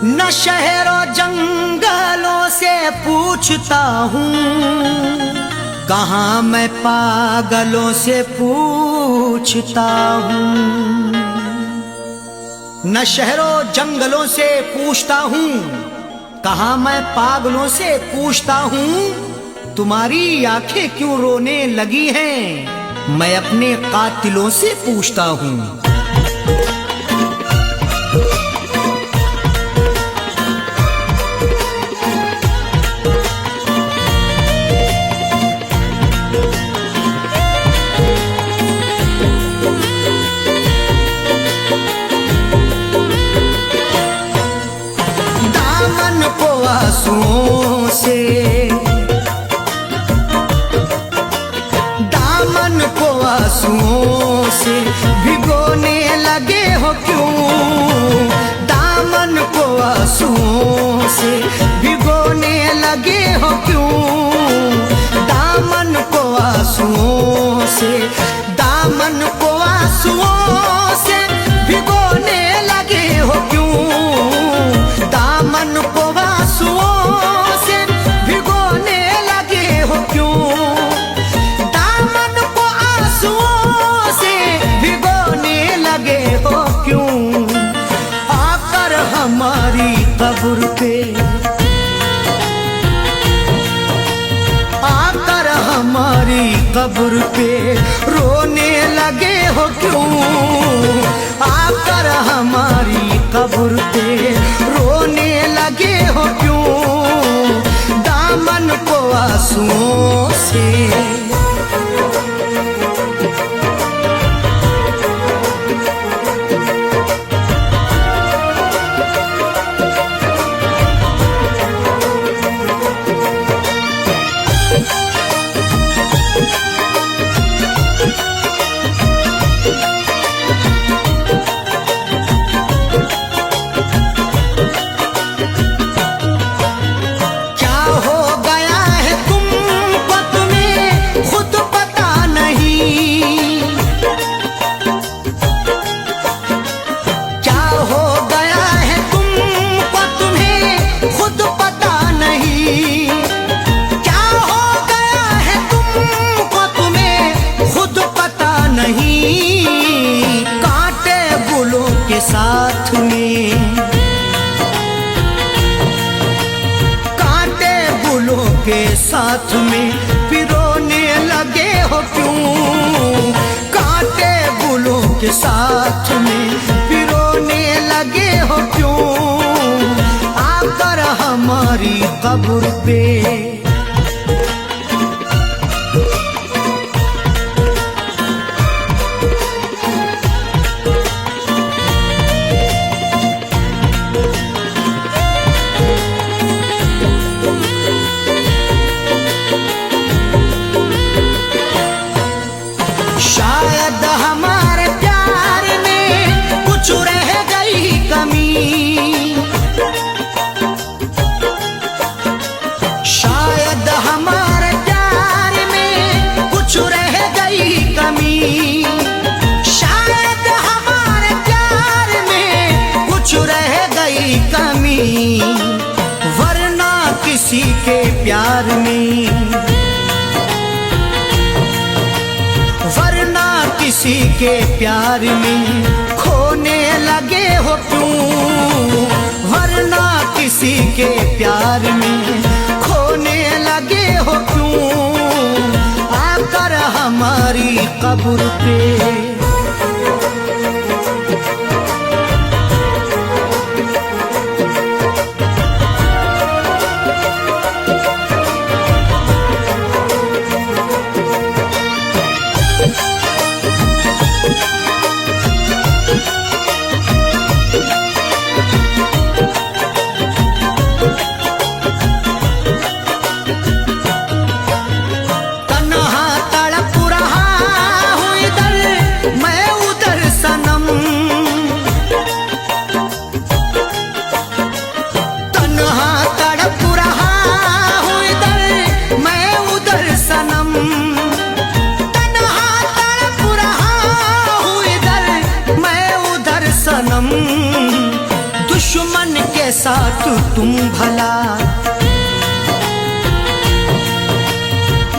न शहरों जंगलों से पूछता हूँ, कहाँ मैं पागलों से पूछता हूँ। न शहरों जंगलों से पूछता हूँ, कहाँ मैं पागलों से पूछता हूँ। तुम्हारी आंखें क्यों रोने लगी हैं, मैं अपने कातिलों से पूछता हूँ। आंसुओं से दामन को आंसुओं से भिगोने लगे हो क्यों, दामन को आंसुओं से भिगोने लगे हो क्यों, दामन को आंसुओं से, दामन को आंसुओं से भिगोने लगे हो क्यों, दामन को आंसुओं से भिगोने लगे हो क्यों, दामन को आंसुओं से भिगोने लगे हो क्यों। आकर हमारी कब्र पे, आकर हमारी कब्र पे रोने लगे हो क्यों, आकर हमारी कब्र पे रोने लगे हो क्यों, दामन को आंसुओं से। साथ में कांटे बुलों के साथ में पिरोने लगे हो क्यों, कांटे बुलों के साथ में पिरोने लगे हो क्यों, आकर हमारी कब्र पे। शायद हमारे प्यार में कुछ रह गई कमी, शायद हमारे प्यार में कुछ रह गई कमी, शायद हमारे प्यार में कुछ रह गई कमी, वरना किसी के प्यार में, वरना किसी के प्यार में खोने लगे हो क्यों, वरना किसी के प्यार में खोने लगे हो क्यों, आकर हमारी कब्र पे। के साथ तुम भला,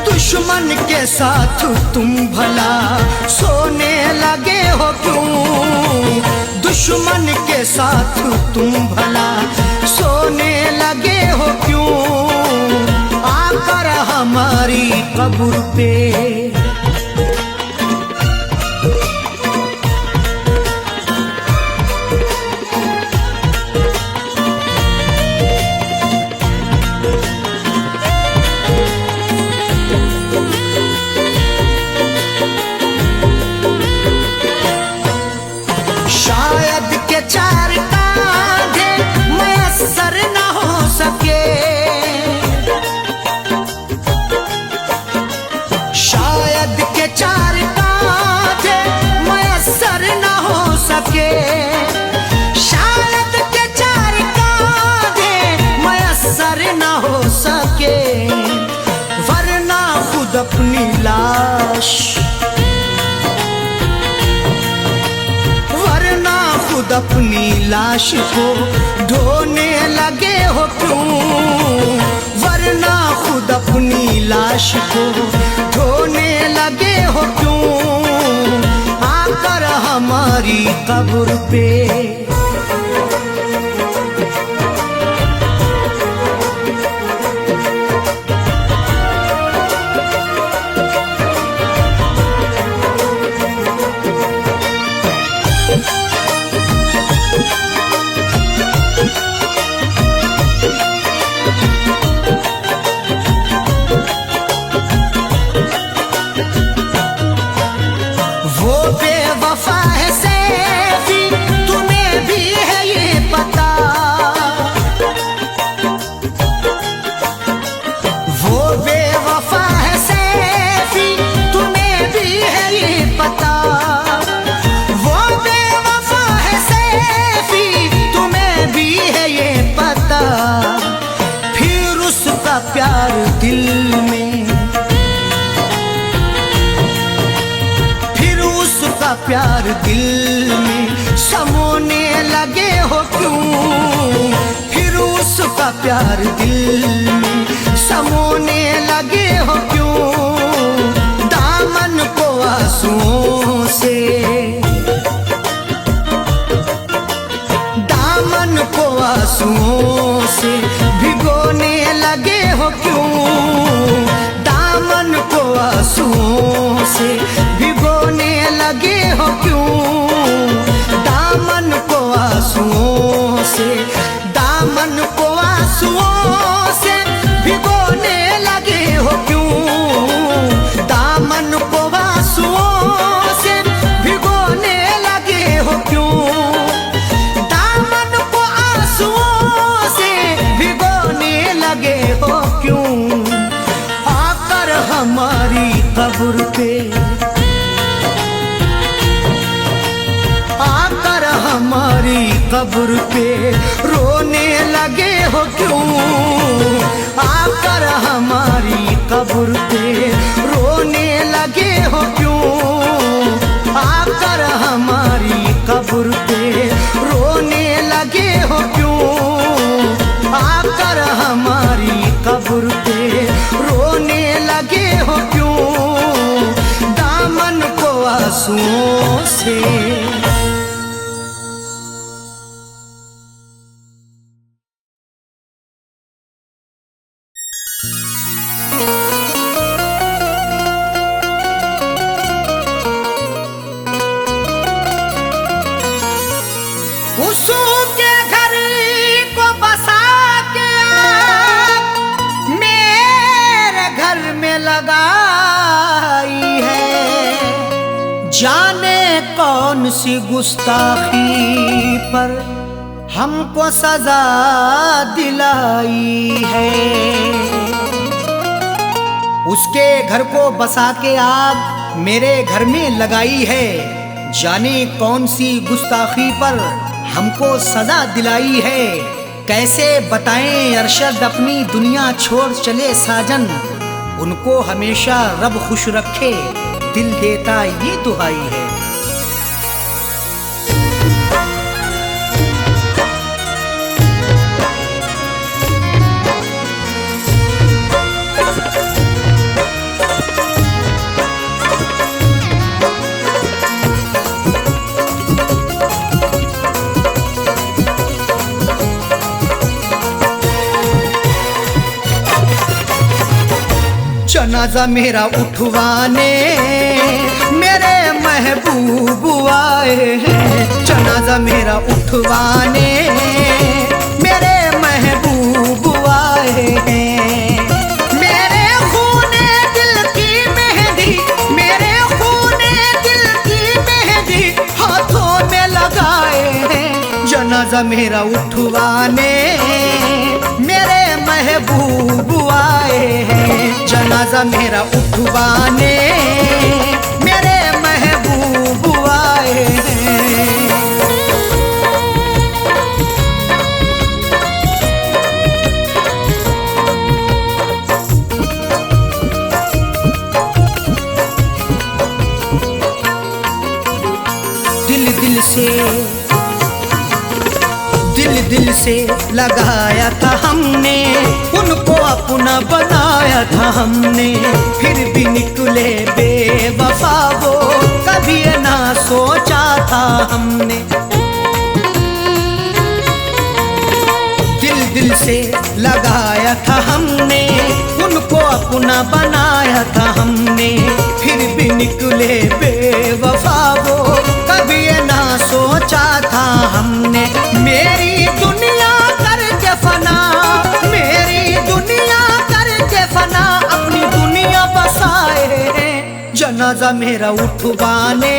दुश्मन के साथ तुम भला सोने लगे हो क्यों? दुश्मन के साथ तुम भला सोने लगे हो क्यों? आकर हमारी कब्र पे शायद के चार कांधे मयस्सर न हो सके, शायद के चार कांधे मयस्सर न हो सके, शायद के चार कांधे मयस्सर न हो सके, वरना खुद अपनी लाश, खुद अपनी लाश को ढोने लगे हो क्यों? वरना खुद अपनी लाश को ढोने लगे हो क्यों? आकर हमारी कब्र पे बेवफा है सैफी, तुम्हें भी है ये पता, वो बेवफा है सैफी, तुम्हें भी है ये पता, वो बेवफा है सैफी, तुम्हें भी है ये पता, फिर उसका प्यार दिल में, प्यार दिल में समोने लगे हो क्यों? फिर उसका प्यार दिल में समोने लगे हो क्यों? दामन को आंसुओं से, दामन को आंसुओं से भिगोने लगे हो क्यों? दामन को आंसुओं से भिगोने लगे हो क्यों? दामन को आंसुओं से, दामन को आंसुओं से भिगोने लगे हो क्यों? दामन को आंसुओं से भिगोने लगे हो क्यों? दामन को आंसुओं से भिगोने लगे हो क्यों? आकर हमारी कब्र पे, आकर हमारी कब्र पे रोने लगे हो क्यों? आकर हमारी कब्र पे रोने लगे हो क्यों? आकर हमारी कब्र पे रोने लगे हो क्यों? आकर हमारी कब्र पे रोने लगे हो क्यों? दामन को आंसुओं से, उसके घर को बसा के मेरे घर में लगाई है, जाने कौन सी गुस्ताखी पर हमको सजा दिलाई है। उसके घर को बसा के आग मेरे घर में लगाई है, जाने कौन सी गुस्ताखी पर हमको सजा दिलाई है। कैसे बताएं अरशद अपनी दुनिया छोड़ चले साजन, उनको हमेशा रब खुश रखे दिल देता ये दुहाई है। जनाजा मेरा उठवाने मेरे महबूब आए हैं। जनाजा मेरा उठवाने मेरे महबूब आए हैं। मेरे खूने दिल की मेहंदी, मेरे खूने दिल की मेहंदी हाथों में लगाए हैं। जनाजा मेरा उठवाने मेरे महबूब आए हैं। जनाजा मेरा उठवाने मेरे महबूब आए हैं। दिल से लगाया था हमने, उनको अपना बनाया था हमने। फिर भी निकले बेवफा वो, कभी ना सोचा था हमने। दिल से लगाया था हमने, उनको अपना बनाया था हमने। फिर भी निकले बेवफा वो, कभी ना सोचा था हमने। मेरी दुनिया करके फना, मेरी दुनिया करके फना, अपनी दुनिया बसाए हैं। जनाजा मेरा उठवाने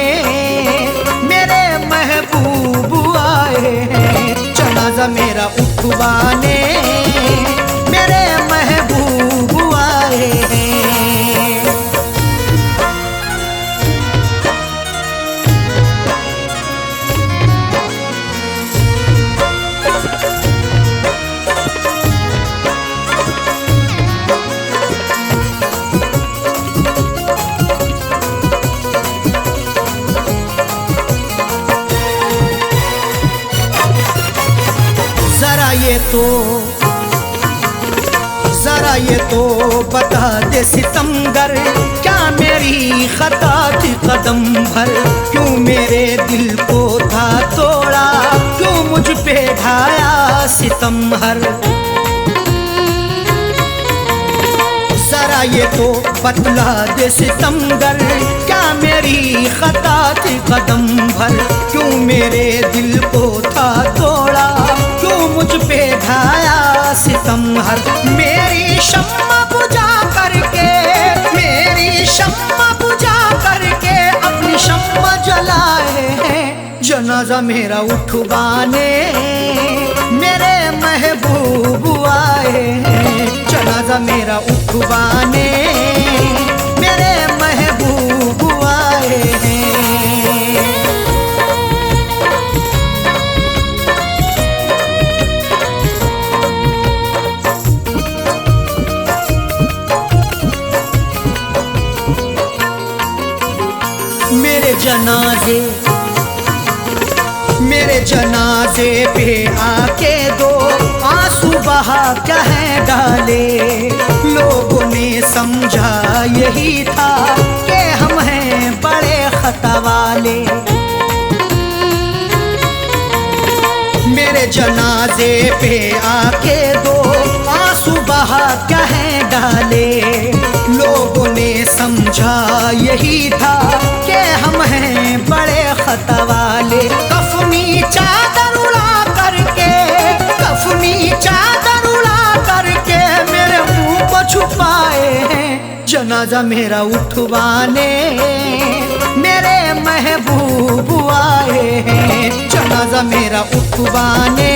मेरे महबूब आए हैं। जनाजा मेरा उठवाने मेरे महबूब आए हैं। जरा ये तो बता दे सितमगर, क्या मेरी खता थी कदम भर? क्यों मेरे दिल को था तोड़ा, क्यों मुझ पे ढाया सितम हर? जरा ये तो बतला दे सितमगर, क्या मेरी खता थी कदम भर? क्यों मेरे दिल को था तोड़ा, क्यों मुझ पे ढाया सितम हर? मेरी शम्मा बुझा करके, मेरी शम्मा बुझा करके अपनी शम्मा जलाए हैं। जनाजा मेरा उठवाने मेरे महबूब आए हैं। जनाजा मेरा उठवाने मेरे महबूब आए हैं। मेरे जनाजे पे आके दो आंसू बहा कहे डाले। लोगों ने समझा यही था कि हम हैं बड़े खता वाले। मेरे जनाजे पे आके दो आंसू बहा कहे डाले। लोगों ने समझा यही था कि हम हैं बड़े खता वाले। कफनी चादर उड़ा करके, कफनी चादर उड़ा करके मेरे मुंह को छुपाए हैं। जनाजा मेरा उठवाने मेरे महबूब आए हैं। जनाजा मेरा उठवाने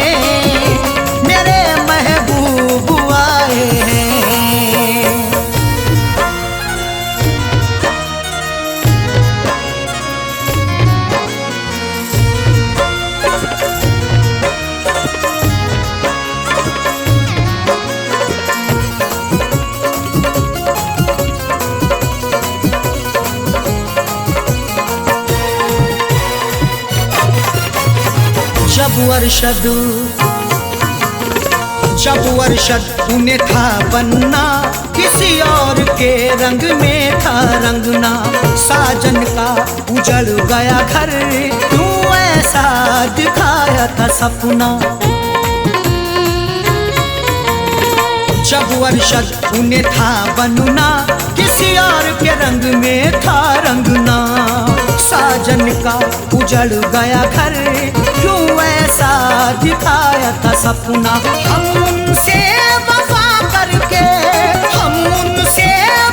मेरे महबूब आए हैं। जब अरशद उन्हें था बनना, किसी और के रंग में था रंगना। साजन का उजड़ गया घर, क्यों ऐसा दिखाया था सपना। शब वर्षद उन्हें था बनना, किसी और के रंग में था रंगना। साजन का उजड़ गया घर, क्यों ऐसा दिखाया था सपना। हम उनसे वफा करके, हम उनसे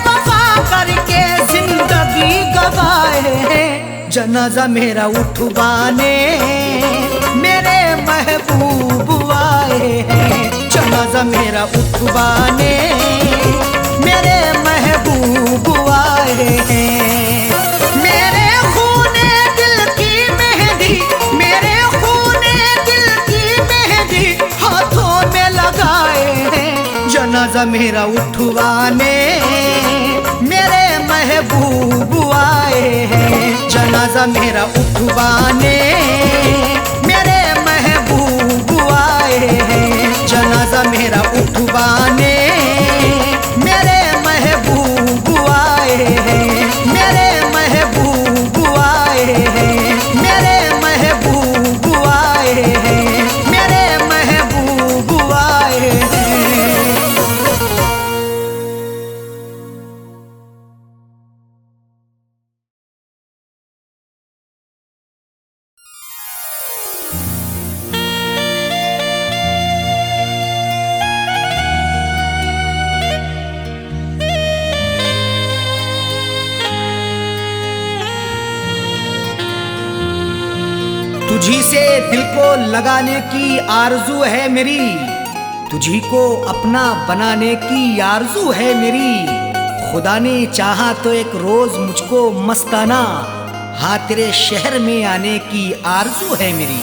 वफा करके जिंदगी गवाए हैं। जनाजा मेरा उठवाने मेरे महबूब आए हैं। जनाजा मेरा उठवाने मेरे महबूब आए हैं। मेरे खूने दिल की मेहंदी, मेरे खूने दिल की मेहंदी हाथों में लगाए हैं। जनाजा मेरा उठवाने मेरे महबूब आए हैं। जनाजा मेरा उठवाने मेरे महबूब आए हैं। जनाजा मेरा उठवाने मेरे महबूब आए हैं। मेरे महबूब आए हैं। मेरे महबूब आए हैं। मेरे महबूब आए हैं। तुझी से दिल को लगाने की आरजू है मेरी, तुझी को अपना बनाने की आरजू है मेरी। खुदा ने चाहा तो एक रोज मुझको मस्ताना, हाँ तेरे शहर में आने की आरजू है मेरी।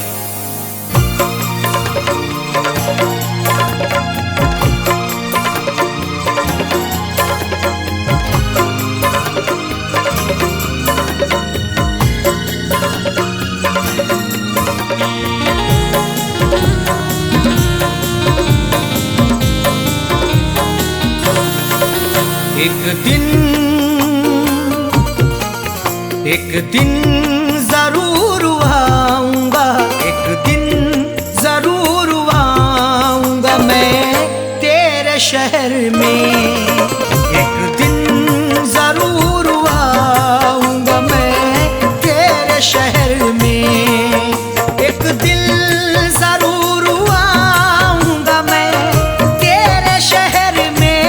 एक दिन जरूर आऊंगा, एक दिन जरूर आऊंगा मैं तेरे शहर में। एक दिन जरूर आऊंगा मैं तेरे शहर में। एक दिन जरूर आऊंगा मैं तेरे शहर में।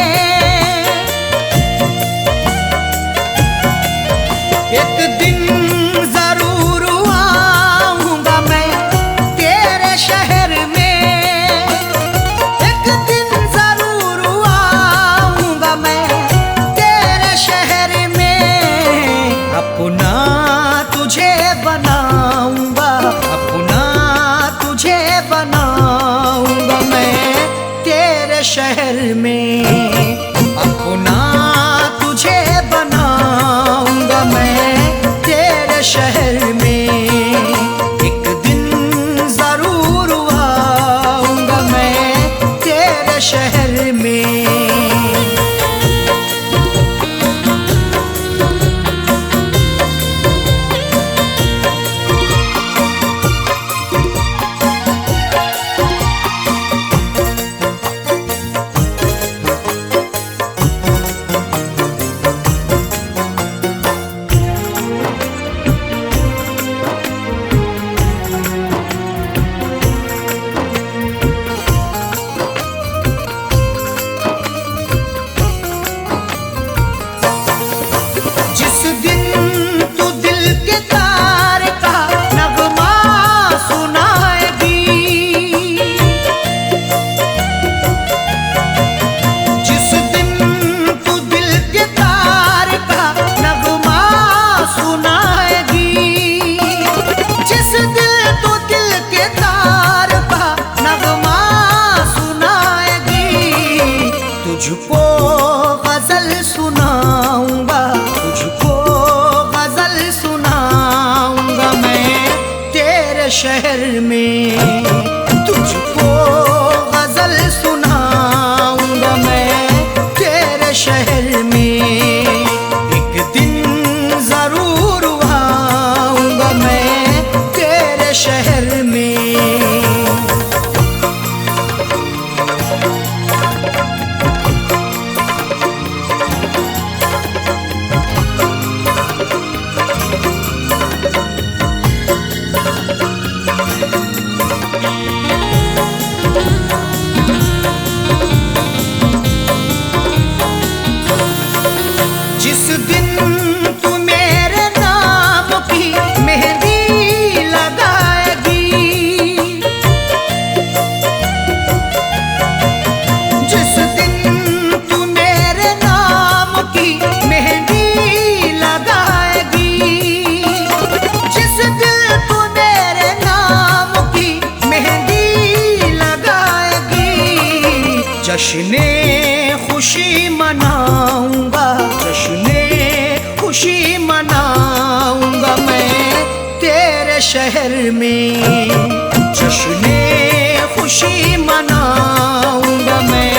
एक दिन जरूर आऊंगा मैं तेरे शहर में। एक दिन जरूर आऊंगा मैं तेरे शहर में। अपना तुझे बनाऊंगा, अपना तुझे बनाऊंगा मैं तेरे शहर में। अपना तुझे बनाऊंगा मैं तेरे शहर में। एक दिन जरूर आऊंगा मैं तेरे शहर में। तुझको गजल सुनाऊंगा, तुझको गजल सुनाऊंगा मैं तेरे शहर में। तुझको गजल सुनाऊंगा मैं तेरे शहर में। एक दिन जरूर आऊंगा मैं तेरे शहर में। जश्ने खुशी मनाऊंगा, जश्ने खुशी मनाऊंगा मैं तेरे शहर में। जश्ने खुशी मनाऊंगा मैं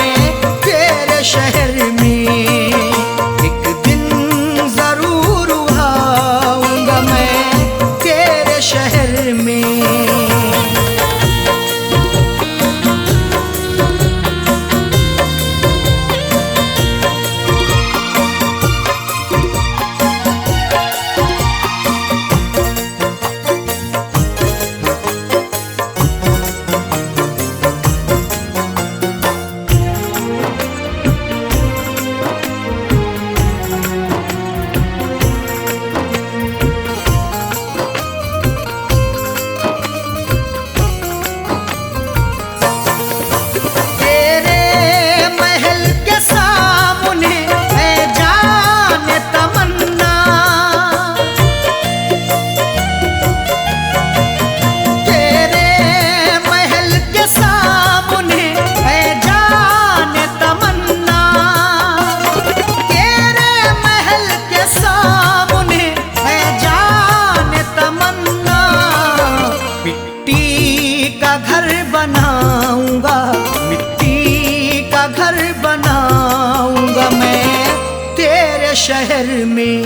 तेरे शहर में। एक दिन जरूर आऊंगा मैं तेरे शहर में। बनाऊंगा मिट्टी का घर बनाऊंगा मैं तेरे शहर में।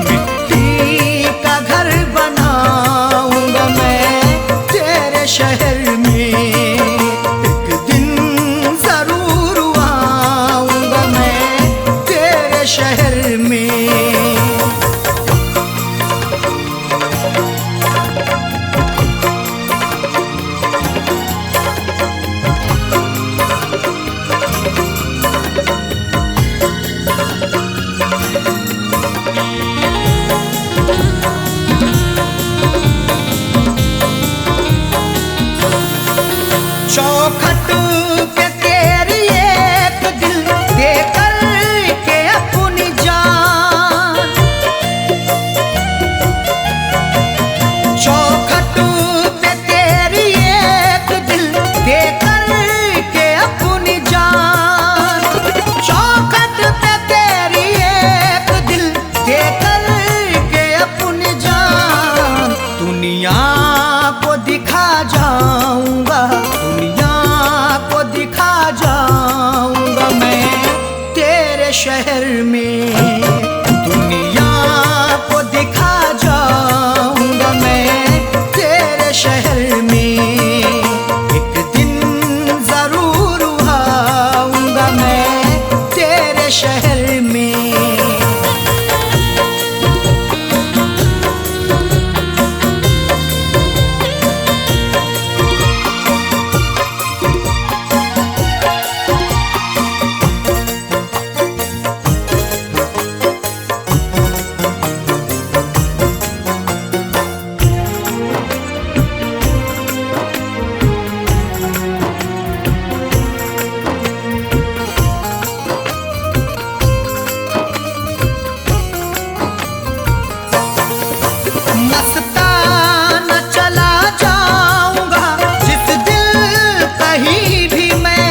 मिट्टी का घर बनाऊंगा मैं तेरे शहर में। एक दिन जरूर आऊंगा मैं तेरे शहर में। चौखट पे तेरी एक दिल देकर के अपनी जान, चौखट पे तेरी एक दिल देकर के अपनी जान, चौखट पे तेरी एक दिल देकर के अपनी जान। दुनिया को दिखा जाऊंगा, दुनिया को दिखा जाऊंगा मैं तेरे शहर में। दुनिया को दिखा जाऊंगा मैं तेरे शहर में। एक दिन जरूर आऊंगा मैं तेरे शहर में। मस्ताना चला जाऊंगा जिस दिल कहीं भी मैं,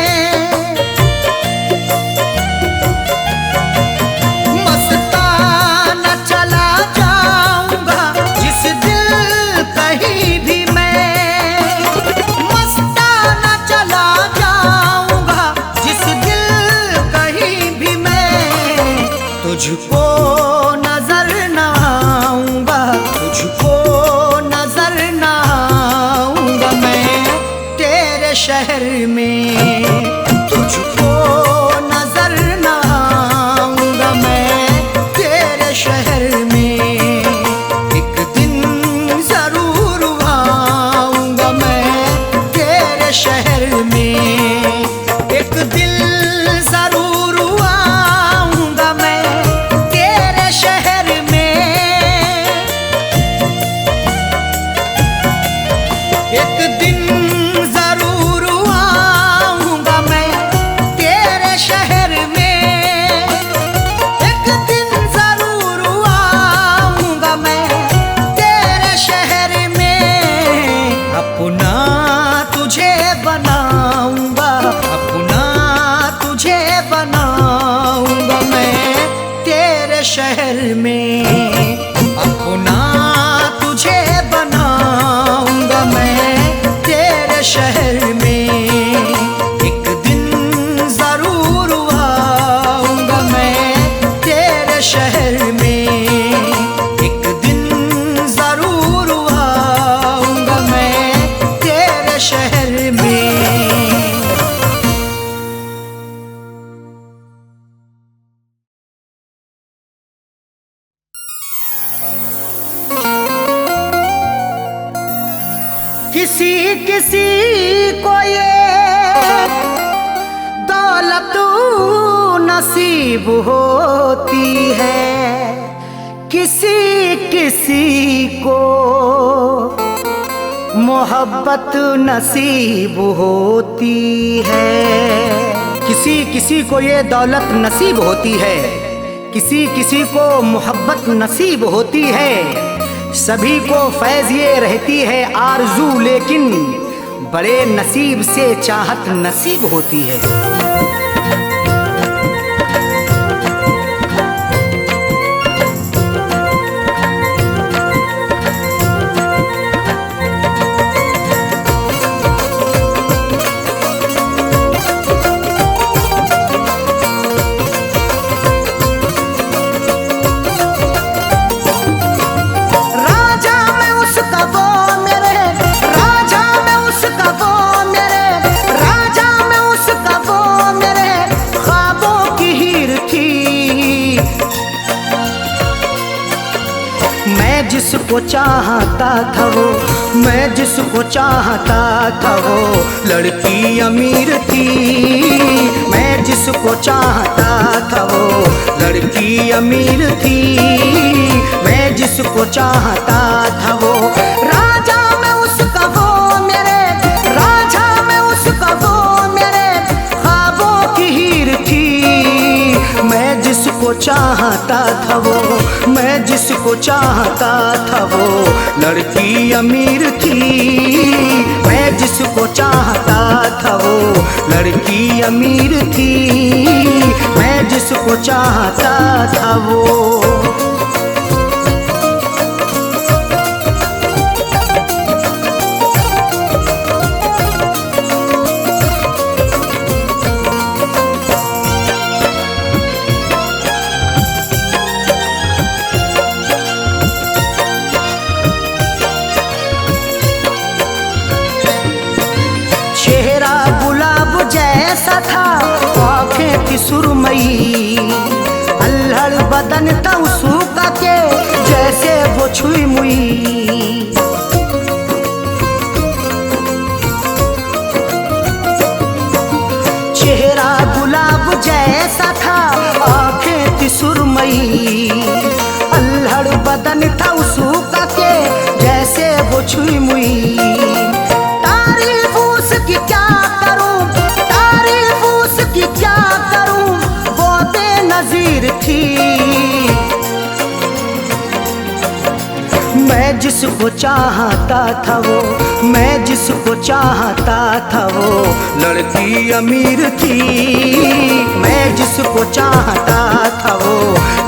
मस्ताना चला जाऊंगा जिस दिल कहीं भी मैं, मस्ताना चला जाऊंगा जिस दिल कहीं भी मैं। तुझको नजर न आऊंगा, तुझको नजर न आऊंगा मैं तेरे शहर में। तुझको नजर न आऊंगा मैं तेरे शहर में। एक दिन जरूर आऊंगा मैं तेरे शहर में। एक दिल जरूर आऊंगा मैं तेरे शहर में। एक दिन जरूर आऊंगा मैं तेरे शहर में। एक दिन जरूर आऊंगा मैं तेरे शहर में। अपना तुझे बनाऊंगा, अपना नसीब होती है, किसी किसी को मोहब्बत नसीब होती है। किसी किसी को ये दौलत नसीब होती है, किसी किसी को मोहब्बत नसीब होती है। सभी को फैज़ ये रहती है आरज़ू, लेकिन बड़े नसीब से चाहत नसीब होती है। जिसको चाहता था वो, मैं जिसको चाहता था वो लड़की अमीर थी। मैं जिसको चाहता था वो लड़की अमीर थी। मैं जिसको चाहता था वो राजा, मैं उसका वो मेरे राजा, मैं उसका वो मेरे ख्वाबों की हीर थी। मैं जिसको चाहता था वो, मैं जिसको चाहता था वो लड़की अमीर थी। मैं जिसको चाहता था वो लड़की अमीर थी। मैं जिसको चाहता था वो। चेहरा गुलाब जैसा था, आँखें थी सुरमई, अल्हड़ बदन था उसका के जैसे वो छुई मुई। चेहरा गुलाब जैसा था, आँखें थी सुरमई, अल्हड़ बदन था उसका के जैसे वो छुई मुई। क्या करूं, तारीफ उसकी क्या करूं, वो बेनज़ीर थी। मैं जिसको चाहता था वो, मैं जिसको चाहता था वो लड़की अमीर थी। मैं जिसको चाहता था वो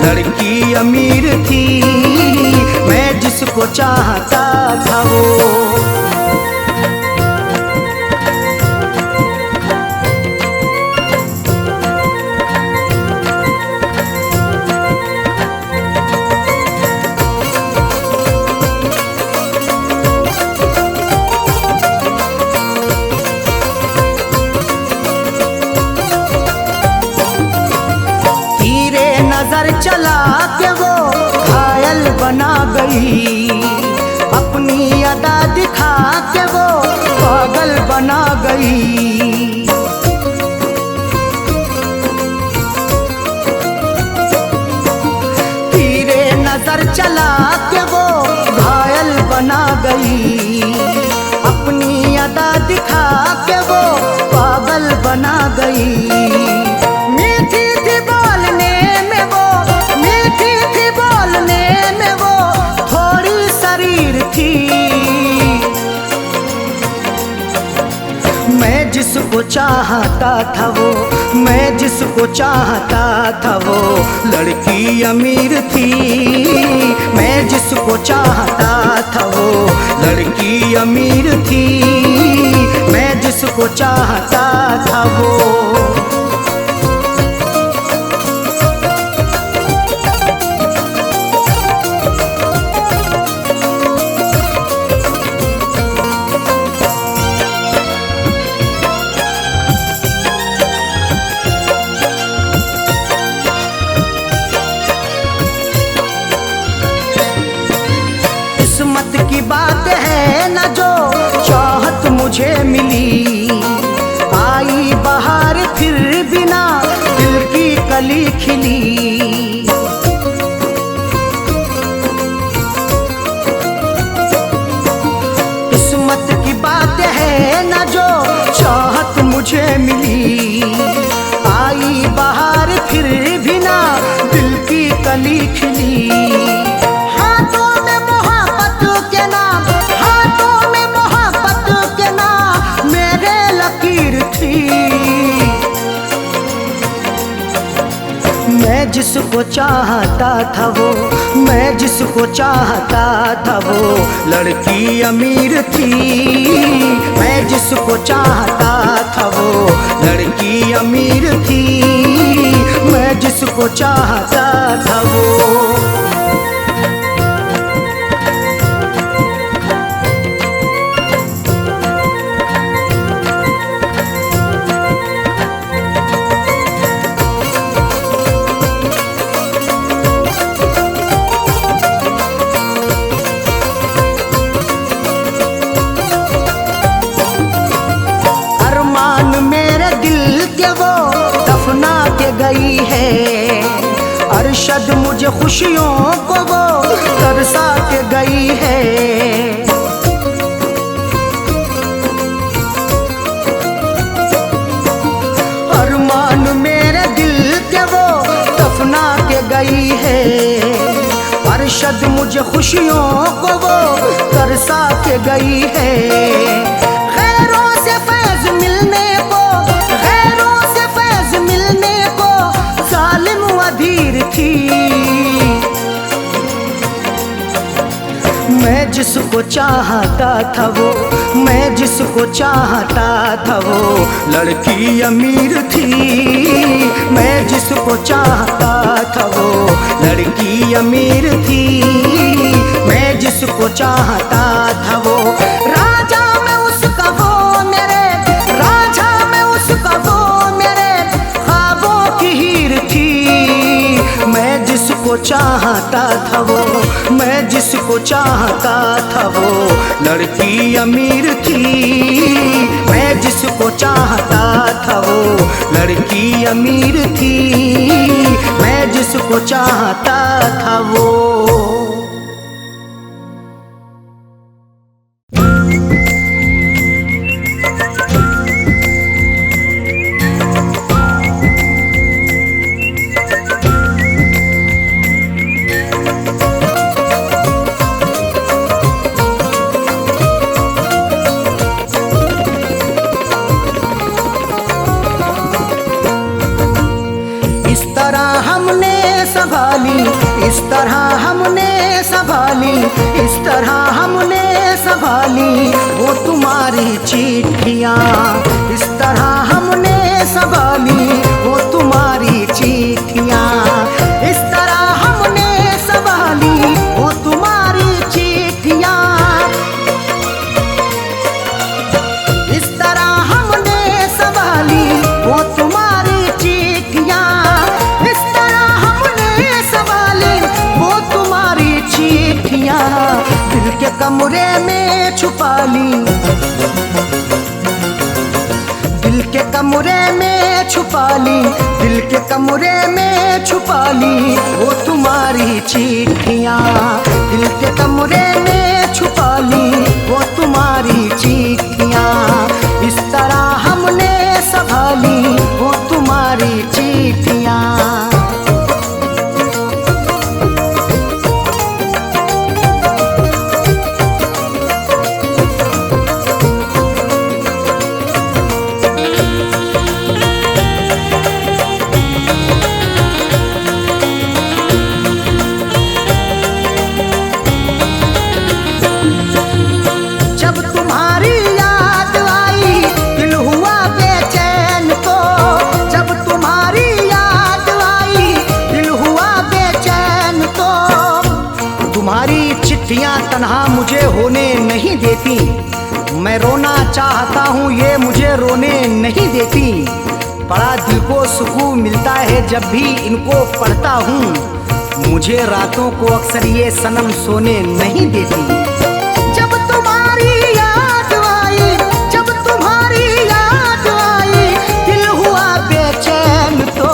लड़की अमीर थी। मैं जिसको चाहता था वो। नजर चला के वो घायल बना गई, अपनी अदा दिखा के वो पागल बना गई। तीरे नजर चला के वो घायल बना गई, अपनी अदा दिखा के वो पागल बना गई। मैं जिसको चाहता था वो, मैं जिसको चाहता था वो लड़की अमीर थी। मैं जिसको चाहता था वो लड़की अमीर थी। मैं जिसको चाहता था वो। किस्मत की बात है न जो चाहत मुझे मिली, आई बहार फिर बिना दिल की कली खिली। मुझे मिली। आई बाहर फिर भी ना दिल की कली खिली। हाथों में मोहब्बत के नाम, हाथों में मोहब्बत के नाम मेरे लकीर थी। मैं जिसको चाहता था वो, मैं जिसको चाहता था वो लड़की अमीर थी। मैं जिसको चाहता था वो लड़की अमीर थी। मैं जिसको चाहता था वो। गई है अरशद मुझे खुशियों को वो तरसा के गई है। अरमान मेरे दिल के वो दफना के गई है। अरशद मुझे खुशियों को वो तरसा के गई है। खैरों से फैज मिलने को, खैरों से फैज मिलने को जालिम अधीर थी। मैं जिसको चाहता था वो, मैं जिसको चाहता था वो लड़की अमीर थी। मैं जिसको चाहता था वो लड़की अमीर थी। मैं जिसको चाहता था वो राजा में उसका वो मेरे, राजा में उसका वो मेरे ख्वाबों की हीर थी। मैं जिसको चाहता था वो, मैं जिसको चाहता था वो लड़की अमीर थी। मैं जिसको चाहता था वो लड़की अमीर थी। मैं जिसको चाहता था वो। इस तरह हमने संभाली, इस तरह हमने संभाली वो तुम्हारी चिट्ठियाँ। इस तरह हमने संभाली वो तुम्हारी चिट्ठियाँ। इस तरह हमने संभाली वो तुम्हारी चिट्ठियाँ। इस तरह हमने संभाली वो तुम्हारी चिट्ठियाँ। इस तरह हमने संभाली वो तुम्हारी चिट्ठियाँ। दिल के कमरे में छुपा ली, दिल के कमरे में छुपा ली, दिल के कमरे में छुपा ली वो तुम्हारी चिट्ठियाँ। दिल के कमरे में छुपा ली वो तुम्हारी चिट्ठियाँ। इस तरह हमने संभाली वो तुम्हारी चिट्ठियाँ। चिट्ठियाँ तन्हा मुझे होने नहीं देती। मैं रोना चाहता हूँ ये मुझे रोने नहीं देती। बड़ा दिल को सुकून मिलता है जब भी इनको पढ़ता हूँ। मुझे रातों को अक्सर ये सनम सोने नहीं देती। जब तुम्हारी याद आई, जब तुम्हारी याद आई दिल हुआ बेचैन तो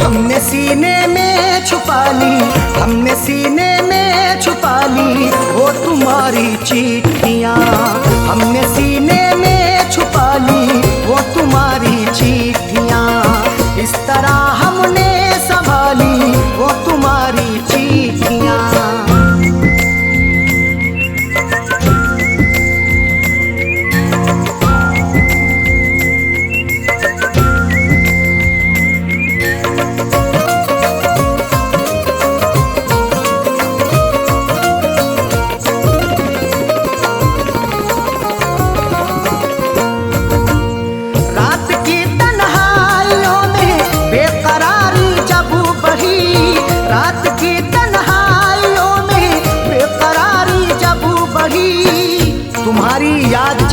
हमने सीने में छुपा ली, हमने सीने में छुपा ली वो तुम्हारी चिट्ठियाँ। हमने सीने में छुपा ली वो तुम्हारी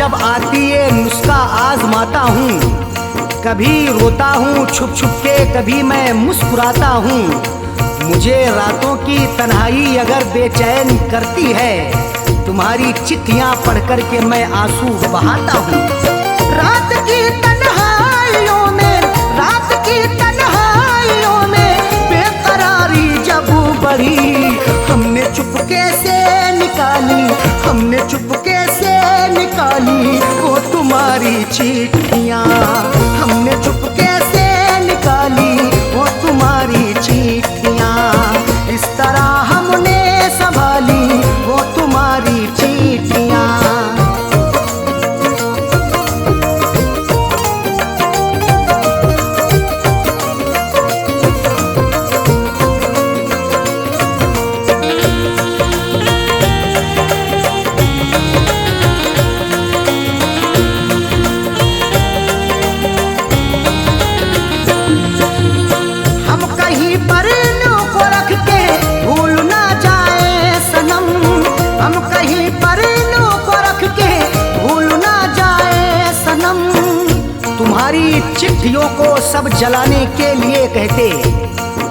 जब आती ये नुस्खा आजमाता हूँ। कभी रोता हूँ छुप छुप के, कभी मैं मुस्कुराता हूँ। मुझे रातों की तन्हाई अगर बेचैन करती है, तुम्हारी चिट्ठियाँ पढ़ कर के मैं आंसू बहाता हूँ। रात की तन्हाइयों में, रात की तन्हाइयों में बेकरारी जब बढ़ी, हमने चुपके से निकाली, हमने चुपके से निकाली वो तुम्हारी चिट्ठियाँ, हमने चुपके से निकाली वो तुम्हारी चिट्ठियाँ। इस तरह हमने संभाली वो तुम्हारी चिट्ठियाँ। तुम्हारी चिट्ठियों को सब जलाने के लिए कहते,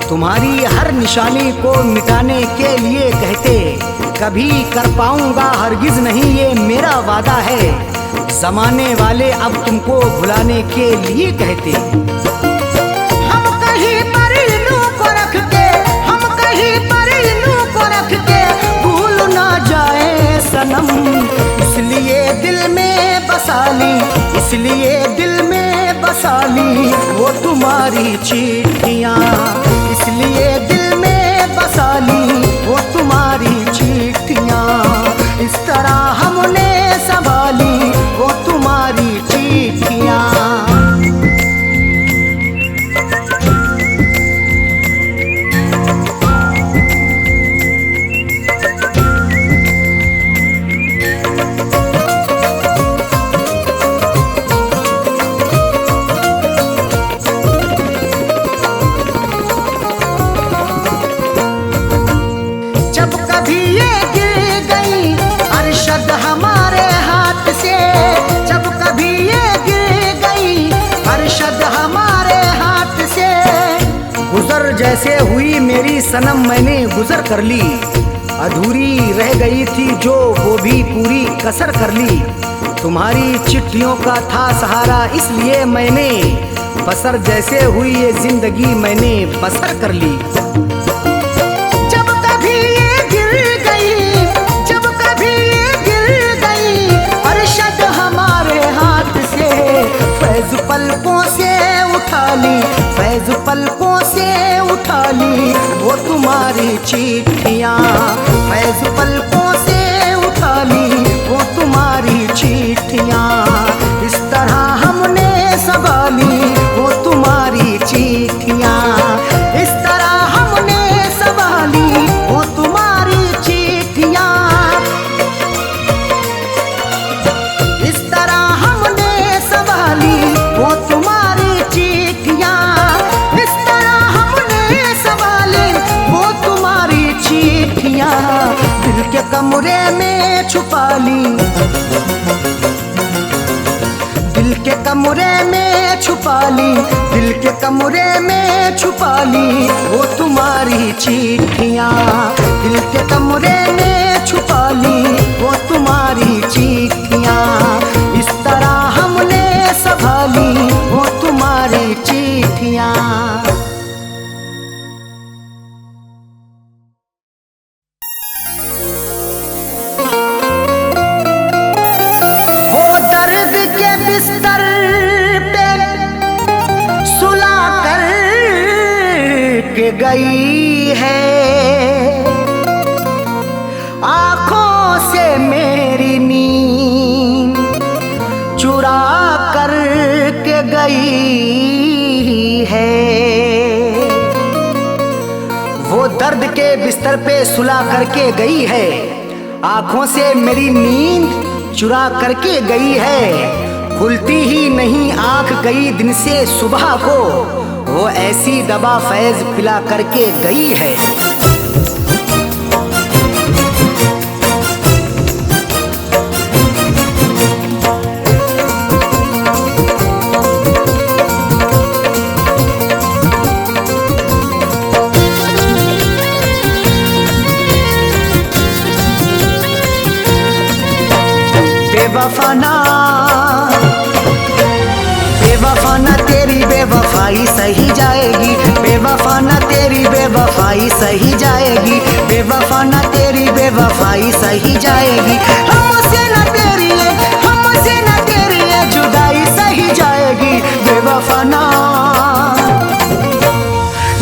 तुम्हारी हर निशानी को मिटाने के लिए कहते। कभी कर पाऊंगा हरगिज नहीं ये मेरा वादा है, जमाने वाले अब तुमको भुलाने के लिए कहते। हम कहीं पर इन्हों को रख के, हम कहीं पर इन्हों को रख के भूल ना जाए सनम, इसलिए दिल में बसा ली, इसलिए दिल में बसा ली वो तुम्हारी चिट्ठियाँ, इसलिए दिल में बसा ली वो तुम्हारी चिट्ठियाँ। इस तरह हमने संभाली वो तुम्हारी चिट्ठियाँ। जैसे हुई मेरी सनम मैंने गुजर कर ली, अधूरी रह गई थी जो वो भी पूरी कसर कर ली। तुम्हारी चिट्ठियों का था सहारा इसलिए मैंने बसर, जैसे हुई ये जिंदगी मैंने बसर कर ली। जब कभी ये गिर गई, जब कभी ये गिर गई अरशद हमारे हाथ से, फैज पलकों से उठा ली, फैज पलकों से उठा ली वो तुम्हारी चिट्ठियाँ, फैज पलकों से उठा ली वो तुम्हारी चिट्ठियाँ। इस तरह हमने संभाली वो तुम्हारी चिट्ठियाँ, इस तरह हमने संभाली वो तुम्हारी चिट्ठियाँ, इस तरह हमने संभाली वो तुम्हारी चिट्ठियाँ, इस तरह हमने संभाली वो तुम्हारी चिट्ठियाँ। दिल के कमरे में छुपा ली, दिल के कमरे में छुपा ली, दिल के कमरे में छुपा ली वो तुम्हारी चिट्ठियाँ, दिल के कमरे में छुपा ली वो तुम्हारी चिट्ठियाँ। इस तरह हमने संभाली वो तुम्हारी चिट्ठियाँ। बिस्तर पे सुला कर के गई है, आँखों से मेरी नींद चुरा कर के गई है। वो दर्द के बिस्तर पे सुला करके गई है, आँखों से मेरी नींद चुरा करके गई है। खुलती ही नहीं आंख गई दिन से सुबह को, वो ऐसी दवा फैज पिला करके गई है। बेवफाना, बेवफाना तेरी बेवफाई सही जाएगी, बेवफाना तेरी बेवफाई सही जाएगी, बेवफाना तेरी बेवफाई सही जाएगी। हमसे न तेरी है, हमसे न तेरी है जुदाई सही जाएगी, बेवफाना,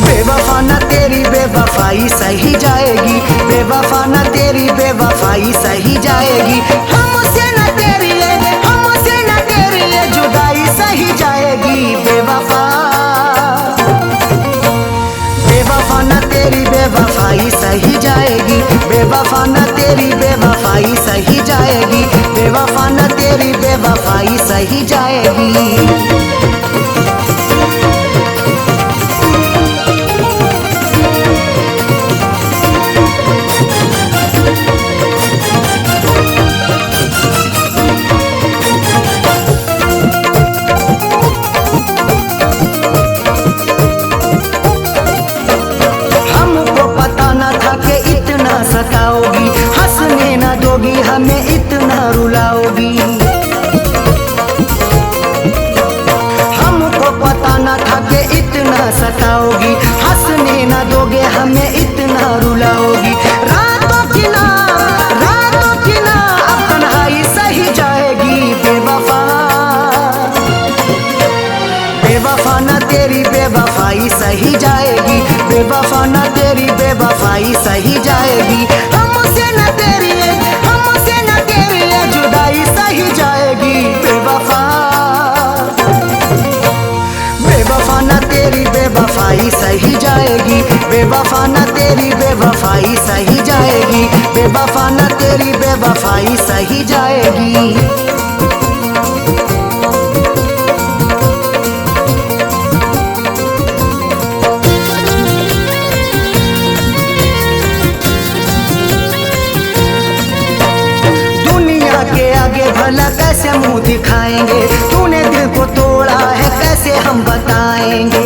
बेवफाना तेरी बेवफाई सही जाएगी, बेवफाना तेरी बेवफाई सही जाएगी। हमसे न तेरी है, हमसे न तेरी है जुदाई सही जाएगी, बेवफा, बेवफाना तेरी बेवफाई सही जाएगी, बेवफाना तेरी बेवफाई सही जाएगी, बेवफाना तेरी बेवफाई सही जाएगी। सताओगी, हंसने न दोगी, हमें इतना रुलाओगी। हमको पता न था कि इतना सताओगी, हंसने न दोगे, हमें इतना रुलाओगी। रातों की ना अब तन्हाई सही जाएगी, बेवफा, बेवफाना तेरी बेवफाई सही जाएगी, बेवफाना तेरी बेवफाई सही जाएगी। हमसे न तेरी है, हमसे न तेरी है जुदाई सही जाएगी, बेवफा, बेवफाना तेरी बेवफाई सही जाएगी, बेवफाना तेरी बेवफाई सही जाएगी, बेवफाना तेरी बेवफाई सही जाएगी। भला कैसे मुंह दिखाएंगे, तूने दिल को तोड़ा है कैसे हम बताएंगे।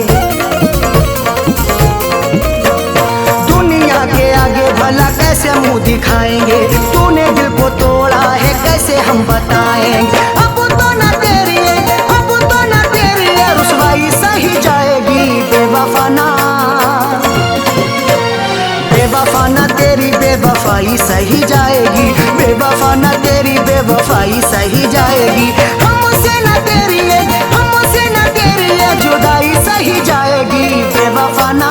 दुनिया के आगे भला कैसे मुंह दिखाएंगे, तूने दिल को तोड़ा है कैसे हम बताएंगे। अब तो न तेरी है, अब तो न तेरी है रुसवाई सही जाएगी, बेवफाना, बेवफाना तेरी बेवफाई सही जाएगी, बेवफाना तेरी बेवफाई सही जाएगी। हमसे न तेरी है, हमसे न तेरी है जुदाई सही जाएगी, बेवफाना,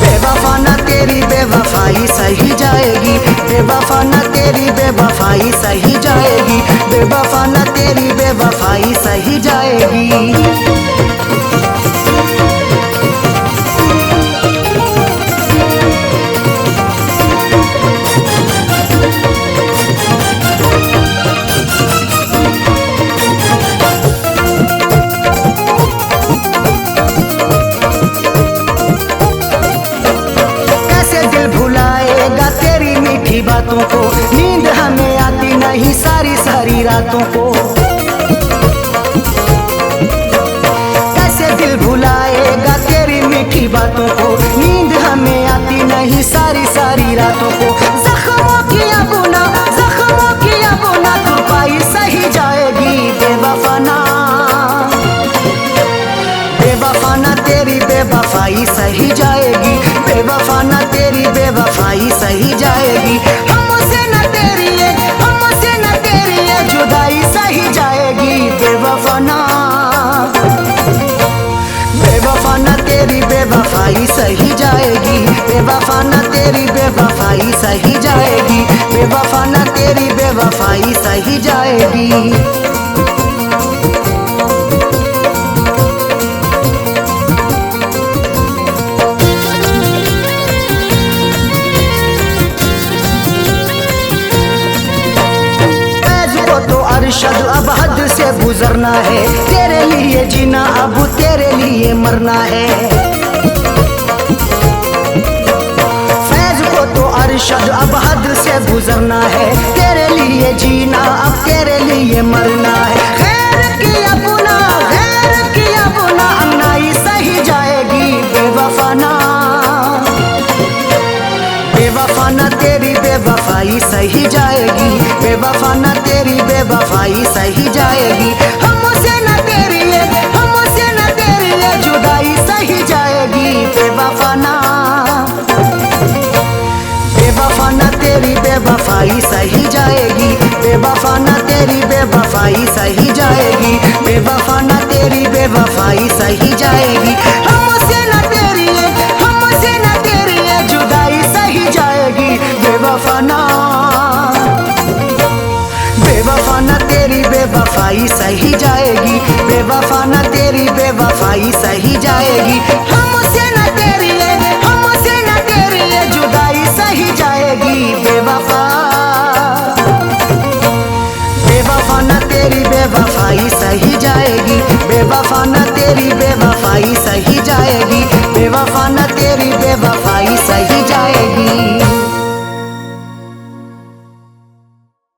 बेवफाना तेरी बेवफाई सही जाएगी, बेवफाना तेरी बेवफाई सही जाएगी, बेवफाना तेरी बेवफाई सही जाएगी। बातों को नींद हमें आती नहीं सारी सारी रातों को, कैसे दिल भुलाएगा तेरी मीठी बातों को, नींद हमें आती नहीं सारी सारी रातों को। जख्मों की अबुना, जख्मों की अबुना तुरपाई सही जाएगी, बेवफाना, बेवफाना तेरी बेवफाई सही जाएगी, बेवफाना तेरी बेवफाई सही जाएगी। हमसे न तेरी है, हमसे न तेरी है जुदाई सही जाएगी, बेवफाना, बेवफाना तेरी बेवफाई सही जाएगी, बेवफाना तेरी बेवफाई सही जाएगी, बेवफाना तेरी बेवफाई सही जाएगी। अरशद अब हद से गुजरना है, तेरे लिए जीना अब तेरे लिए मरना है। फैज को तो अरशद अब हद से गुजरना है, तेरे लिए जीना अब तेरे लिए मरना है। खैर की अपना, खैर की अपना अन्नाई सही जाएगी, बेवफाना, बेवफाना तेरी बेवफाई सही जाएगी, बेवफा न तेरी बेवफाई सही जाएगी, हमसे न तेरी ये जुदाई सही जाएगी। बेवफा न तेरी बेवफाई सही जाएगी, बेवफा न तेरी बेवफाई सही जाएगी, बेवफा न तेरी बेवफाई सही जाएगी, हमसे न तेरी ये जुदाई सही जाएगी। बेवफा न तेरी बेवफाई सही जाएगी, बेवफा न तेरी बेवफाई सही जाएगी, हमसे न तेरी ये जुदाई सही जाएगी। बेवफा न तेरी बेवफाई सही जाएगी, बेवफा न तेरी बेवफाई सही जाएगी, बेवफा न तेरी बेवफाई सही जाएगी।